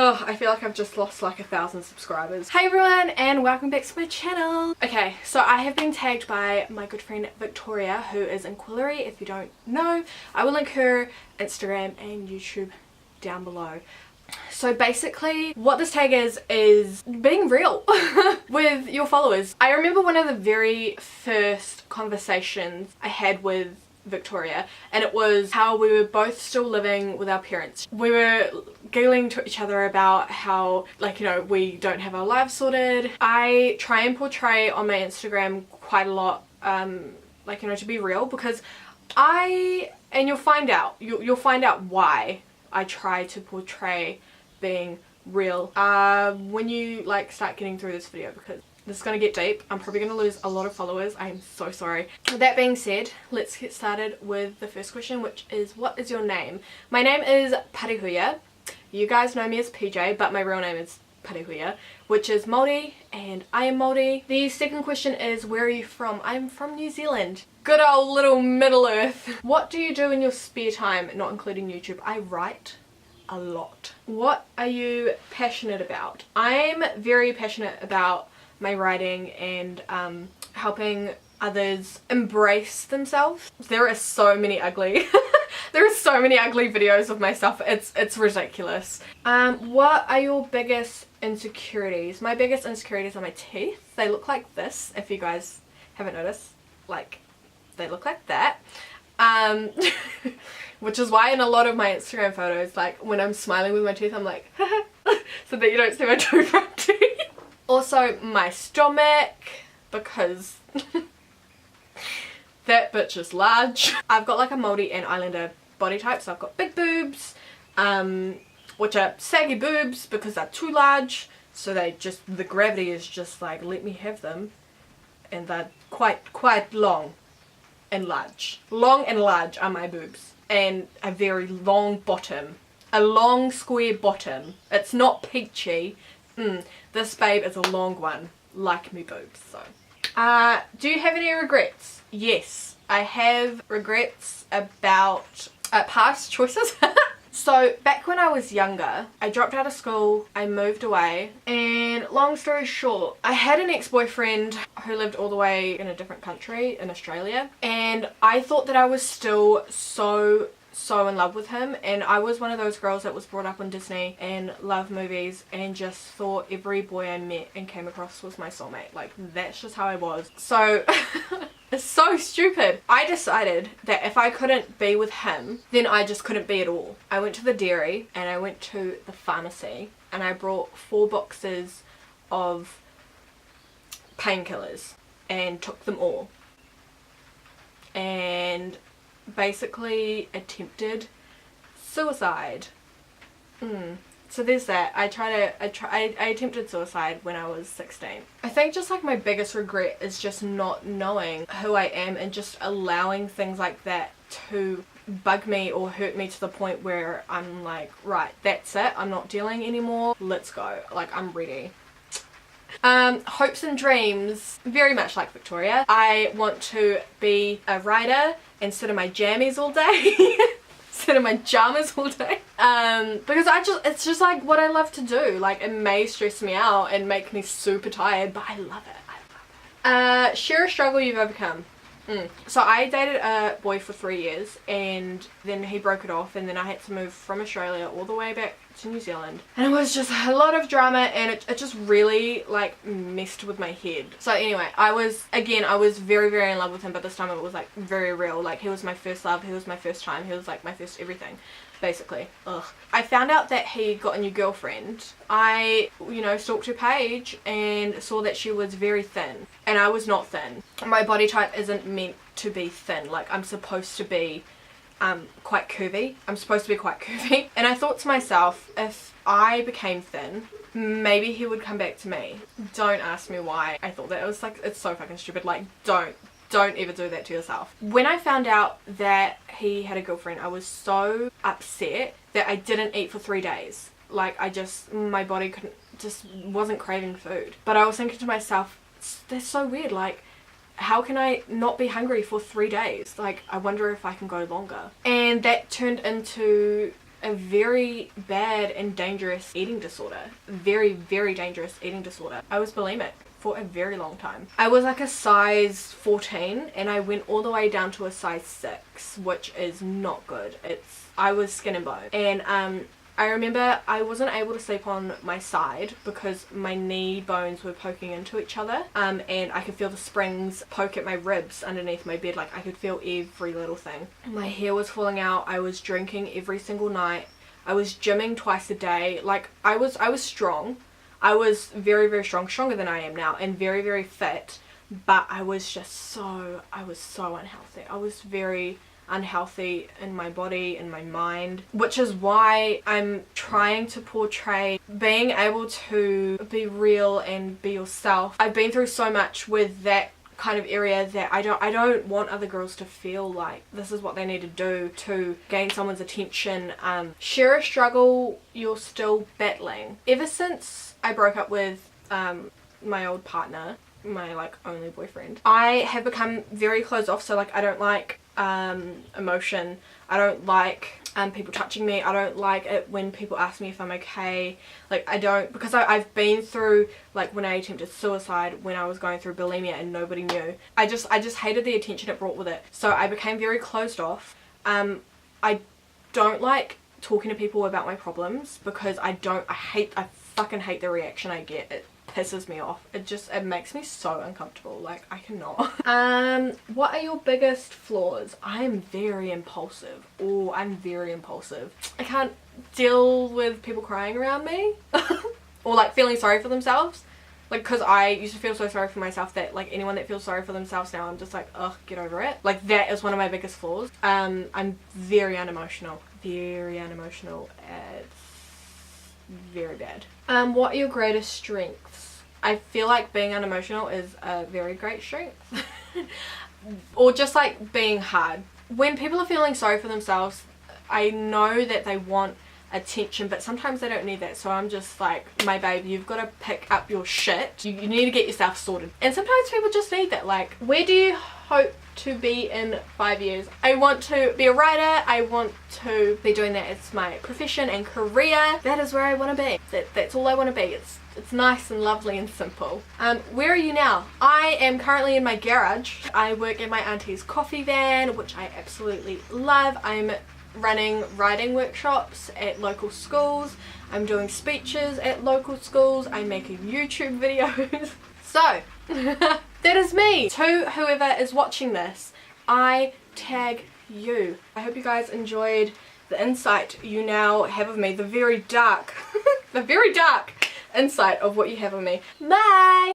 Oh, I feel like I've just lost like 1,000 subscribers. Hey everyone, and welcome back to my channel. Okay, so I have been tagged by my good friend Victoria, who is in Quillery. If you don't know, I will link her Instagram and YouTube down below. So basically what this tag is being real with your followers. I remember one of the very first conversations I had with Victoria, and it was how we were both still living with our parents. We were giggling to each other about how, like, you know, we don't have our lives sorted. I try and portray on my Instagram quite a lot, like, you know, to be real, because and you'll find out why I try to portray being real when you like start getting through this video, because this is going to get deep. I'm probably going to lose a lot of followers. I am so sorry. That being said, let's get started with the first question, which is, what is your name? My name is Parihuia. You guys know me as PJ, but my real name is Parihuia, which is Māori, and I am Māori. The second question is, where are you from? I'm from New Zealand. Good old little Middle Earth. What do you do in your spare time, not including YouTube? I write a lot. What are you passionate about? I'm very passionate about my writing and helping others embrace themselves. There are so many ugly there are so many ugly videos of myself. It's ridiculous. What are your biggest insecurities? My biggest insecurities are my teeth. They look like this, if you guys haven't noticed. Like, they look like that. Which is why in a lot of my Instagram photos, like when I'm smiling with my teeth, I'm like so that you don't see my two front teeth. Also my stomach, because that bitch is large. I've got like a Māori and Islander body type, so I've got big boobs, which are saggy boobs because they're too large, so the gravity is just like, let me have them, and they're quite long and large. Long and large are my boobs, and a very long bottom, a long square bottom. It's not peachy. This babe is a long one, like me boobs. So do you have any regrets? Yes, I have regrets about past choices. So back when I was younger, I dropped out of school, I moved away, and long story short, I had an ex-boyfriend who lived all the way in a different country in Australia, and I thought that I was still so in love with him, and I was one of those girls that was brought up on Disney and loved movies and just thought every boy I met and came across was my soulmate. Like, that's just how I was. So it's so stupid. I decided that if I couldn't be with him, then I just couldn't be at all. I went to the dairy and I went to the pharmacy and I brought 4 boxes of painkillers and took them all, and basically attempted suicide. So there's that. I attempted suicide when I was 16. I think just like my biggest regret is just not knowing who I am and just allowing things like that to bug me or hurt me to the point where I'm like, right, that's it, I'm not dealing anymore, let's go, like, I'm ready. Hopes and dreams, very much like Victoria. I want to be a writer and sit in my jammies all day. Sit in my jammers all day. Because it's just like what I love to do. Like, it may stress me out and make me super tired, but I love it. Share a struggle you've overcome. So I dated a boy for 3 years, and then he broke it off, and then I had to move from Australia all the way back to New Zealand, and it was just a lot of drama, and it just really like messed with my head. So anyway, I was very in love with him, but this time it was like very real. Like, he was my first love, he was my first time, he was like my first everything, basically. Ugh. I found out that he got a new girlfriend. I, you know, stalked her page and saw that she was very thin, and I was not thin. My body type isn't meant to be thin. Like, I'm supposed to be quite curvy. I'm supposed to be quite curvy. And I thought to myself, if I became thin, maybe he would come back to me. Don't ask me why I thought that. It was like, it's so fucking stupid. Like, don't ever do that to yourself. When I found out that he had a girlfriend, I was so upset that I didn't eat for 3 days. Like, my body just wasn't craving food. But I was thinking to myself, that's so weird. Like, how can I not be hungry for 3 days? Like, I wonder if I can go longer. And that turned into a very bad and dangerous eating disorder. Very, very dangerous eating disorder. I was bulimic for a very long time. I was like a size 14 and I went all the way down to a size 6, which is not good. I was skin and bone. And I remember I wasn't able to sleep on my side because my knee bones were poking into each other, and I could feel the springs poke at my ribs underneath my bed. Like, I could feel every little thing. My hair was falling out. I was drinking every single night. I was gymming twice a day. Like, I was strong. I was very, very strong, stronger than I am now, and very, very fit, but I was so unhealthy. I was very unhealthy in my body and my mind, which is why I'm trying to portray being able to be real and be yourself. I've been through so much with that kind of area that I don't want other girls to feel like this is what they need to do to gain someone's attention. Share a struggle you're still battling. Ever since I broke up with my old partner, my like only boyfriend, I have become very closed off. So like, I don't like emotion. I don't like people touching me. I don't like it when people ask me if I'm okay. Like, I don't, because I've been through, like, when I attempted suicide, when I was going through bulimia and nobody knew. I just hated the attention it brought with it. So I became very closed off. I don't like talking to people about my problems because I fucking hate the reaction I get. It pisses me off. It makes me so uncomfortable. Like, I cannot. What are your biggest flaws? I'm very impulsive. Oh, I'm very impulsive. I can't deal with people crying around me or like feeling sorry for themselves. Like, because I used to feel so sorry for myself that like anyone that feels sorry for themselves now, I'm just like, ugh, get over it. Like, that is one of my biggest flaws. I'm very unemotional. Very unemotional. It's very bad. What are your greatest strengths? I feel like being unemotional is a very great strength. Or just like being hard. When people are feeling sorry for themselves, I know that they want attention, but sometimes they don't need that. So I'm just like, my babe, you've got to pick up your shit. You need to get yourself sorted. And sometimes people just need that. Like, where do you hope to be in 5 years? I want to be a writer. I want to be doing that as my profession and career. That is where I want to be. That's all I want to be. It's nice and lovely and simple. Where are you now? I am currently in my garage. I work in my auntie's coffee van, which I absolutely love. I'm running writing workshops at local schools. I'm doing speeches at local schools. I'm making YouTube videos. So, that is me. To whoever is watching this, I tag you. I hope you guys enjoyed the insight you now have of me. The very dark, the very dark insight of what you have of me. Bye!